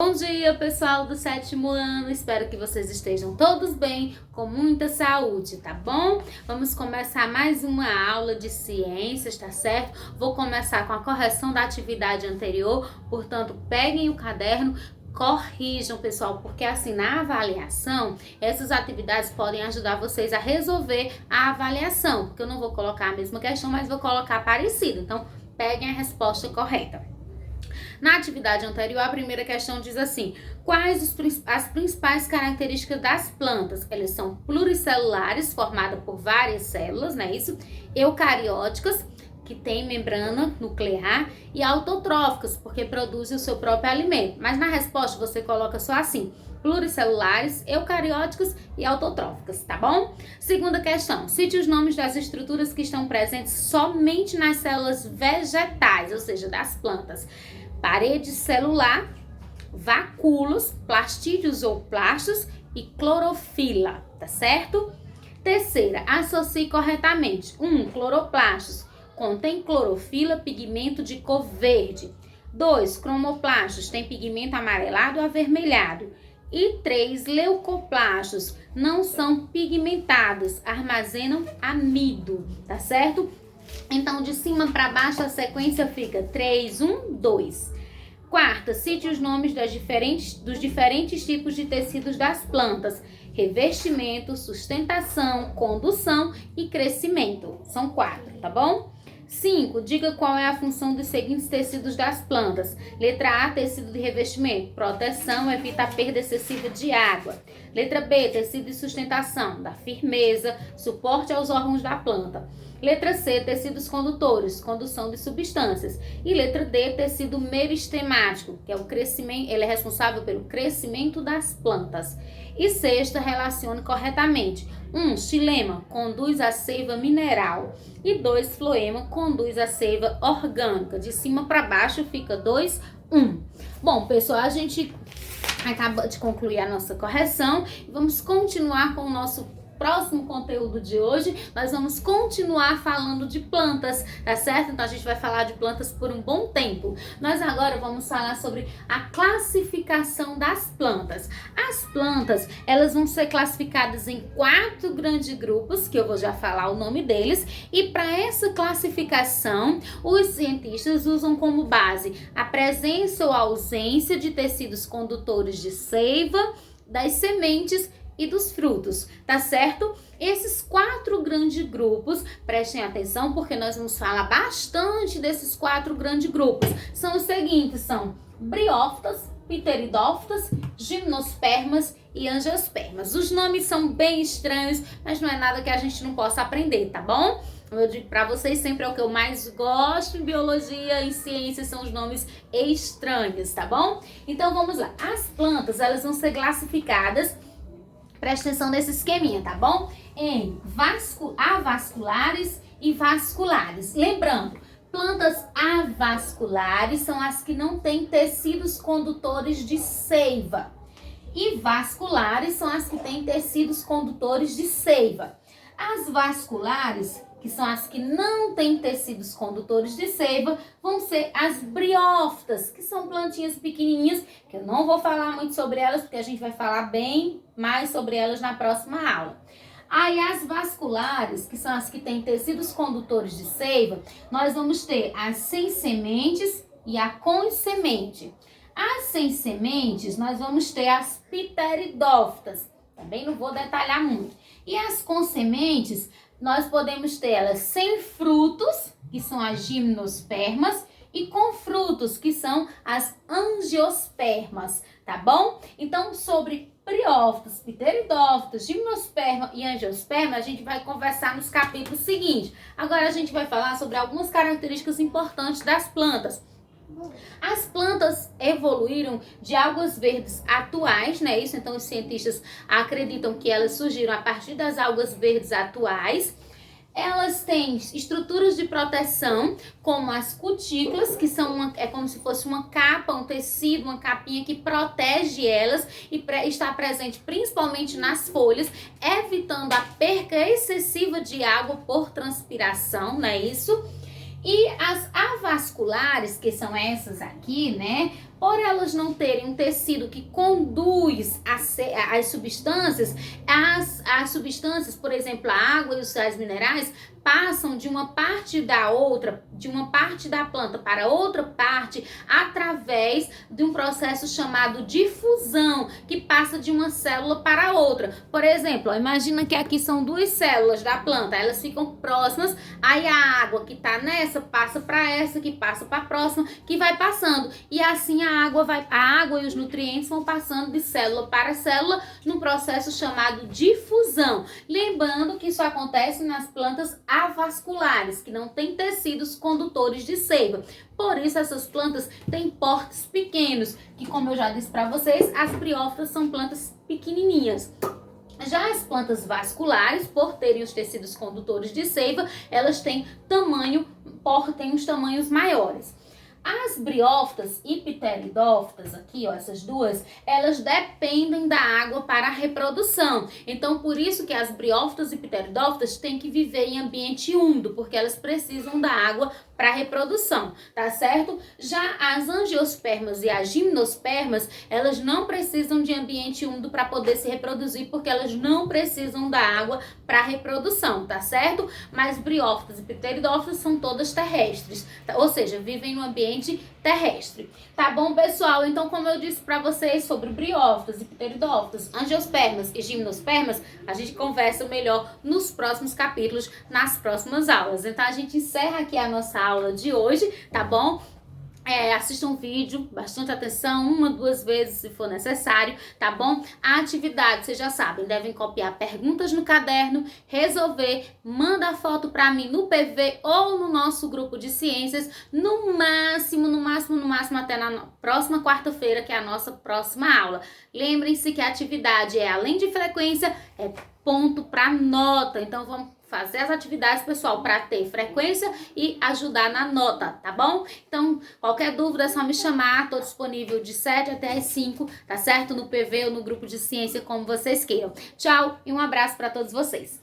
Bom dia, pessoal do 7º ano, espero que vocês estejam todos bem, com muita saúde, tá bom? Vamos começar mais uma aula de ciências, tá certo? Vou começar com a correção da atividade anterior, portanto, peguem o caderno, corrijam, pessoal, porque assim, na avaliação, essas atividades podem ajudar vocês a resolver a avaliação, porque eu não vou colocar a mesma questão, mas vou colocar parecida, então, peguem a resposta correta. Na atividade anterior, a primeira questão diz assim: quais as principais características das plantas? Elas são pluricelulares, formadas por várias células, não é isso? Eucarióticas, que têm membrana nuclear, e autotróficas, porque produzem o seu próprio alimento. Mas na resposta você coloca só assim: pluricelulares, eucarióticas e autotróficas, tá bom? Segunda questão: cite os nomes das estruturas que estão presentes somente nas células vegetais, ou seja, das plantas. Parede celular, vacúolos, plastídeos ou plastos e clorofila, tá certo? Terceira, associe corretamente. 1. Cloroplastos contém clorofila, pigmento de cor verde. 2. Cromoplastos tem pigmento amarelado ou avermelhado. E 3. Leucoplastos não são pigmentados, armazenam amido, tá certo? Então, de cima para baixo, a sequência fica 3, 1, 2. Quarta, cite os nomes dos diferentes tipos de tecidos das plantas: revestimento, sustentação, condução e crescimento. São 4, tá bom? 5. Diga qual é a função dos seguintes tecidos das plantas. Letra A, tecido de revestimento, proteção, evita a perda excessiva de água. Letra B, tecido de sustentação, dá firmeza, suporte aos órgãos da planta. Letra C, tecidos condutores, condução de substâncias. E letra D, tecido meristemático, que é o crescimento, ele é responsável pelo crescimento das plantas. E sexta, relacione corretamente. 1. Xilema conduz a seiva mineral. E 2. Floema conduz a seiva orgânica. De cima para baixo fica 2, 1. Bom, pessoal, a gente acaba de concluir a nossa correção. Vamos continuar com o nosso próximo conteúdo de hoje. Nós vamos continuar falando de plantas, tá certo? Então a gente vai falar de plantas por um bom tempo. Nós agora vamos falar sobre a classificação das plantas. As plantas, elas vão ser classificadas em 4 grandes grupos, que eu vou já falar o nome deles, e para essa classificação, os cientistas usam como base a presença ou ausência de tecidos condutores de seiva, das sementes e dos frutos, tá certo? Esses 4 grandes grupos, prestem atenção porque nós vamos falar bastante desses 4 grandes grupos. São os seguintes, são briófitas, pteridófitas, gimnospermas e angiospermas. Os nomes são bem estranhos, mas não é nada que a gente não possa aprender, tá bom? Eu digo pra vocês, sempre é o que eu mais gosto em biologia, em ciências, são os nomes estranhos, tá bom? Então vamos lá. As plantas, elas vão ser classificadas, presta atenção nesse esqueminha, tá bom? Em avasculares e vasculares. Lembrando, plantas avasculares são as que não têm tecidos condutores de seiva. E vasculares são as que têm tecidos condutores de seiva. As vasculares, que são as que não têm tecidos condutores de seiva, vão ser as briófitas, que são plantinhas pequenininhas, que eu não vou falar muito sobre elas, porque a gente vai falar bem mais sobre elas na próxima aula. Aí as vasculares, que são as que têm tecidos condutores de seiva, nós vamos ter as sem sementes e a com semente. As sem sementes, nós vamos ter as pteridófitas, também não vou detalhar muito. E as com sementes, nós podemos ter elas sem frutos, que são as gimnospermas, e com frutos, que são as angiospermas, tá bom? Então, sobre briófitas, pteridófitas, gimnosperma e angiosperma, a gente vai conversar nos capítulos seguintes. Agora a gente vai falar sobre algumas características importantes das plantas. As plantas evoluíram de algas verdes atuais, né? Isso, então os cientistas acreditam que elas surgiram a partir das algas verdes atuais. Elas têm estruturas de proteção, como as cutículas, que são é como se fosse uma capa, um tecido, uma capinha que protege elas e está presente principalmente nas folhas, evitando a perca excessiva de água por transpiração, não é isso? E as avasculares, que são essas aqui, né? Por elas não terem um tecido que conduz as substâncias, as substâncias, por exemplo, a água e os sais minerais, passam de uma parte da outra, de uma parte da planta para outra parte, através de um processo chamado difusão, que passa de uma célula para outra. Por exemplo, imagina que aqui são duas células da planta, elas ficam próximas, aí a água que está nessa passa para essa, que passa para a próxima, que vai passando. E assim a água e os nutrientes vão passando de célula para célula num processo chamado difusão. Lembrando que isso acontece nas plantas avasculares, que não têm tecidos condutores de seiva. Por isso essas plantas têm portes pequenos, que como eu já disse para vocês, as briófitas são plantas pequenininhas. Já as plantas vasculares, por terem os tecidos condutores de seiva, elas têm os tamanhos maiores. As briófitas e pteridófitas, aqui ó, essas duas, elas dependem da água para a reprodução. Então, por isso que as briófitas e pteridófitas têm que viver em ambiente úmido, porque elas precisam da água para a reprodução, tá certo? Já as angiospermas e as gimnospermas, elas não precisam de ambiente úmido para poder se reproduzir, porque elas não precisam da água para a reprodução, tá certo? Mas briófitas e pteridófitas são todas terrestres, ou seja, vivem no ambiente terrestre. Tá bom, pessoal? Então, como eu disse para vocês sobre briófitas e pteridófitas, angiospermas e gimnospermas, a gente conversa melhor nos próximos capítulos, nas próximas aulas. Então, a gente encerra aqui a nossa aula de hoje, tá bom? Assista um vídeo, bastante atenção, 1, 2 vezes se for necessário, tá bom? A atividade, vocês já sabem, devem copiar perguntas no caderno, resolver, manda a foto pra mim no PV ou no nosso grupo de ciências, no máximo, até na próxima quarta-feira, que é a nossa próxima aula. Lembrem-se que a atividade é, além de frequência, é ponto pra nota, então vamos fazer as atividades, pessoal, para ter frequência e ajudar na nota, tá bom? Então, qualquer dúvida é só me chamar, tô disponível de 7 até as 5, tá certo? No PV ou no grupo de ciência, como vocês queiram. Tchau e um abraço para todos vocês.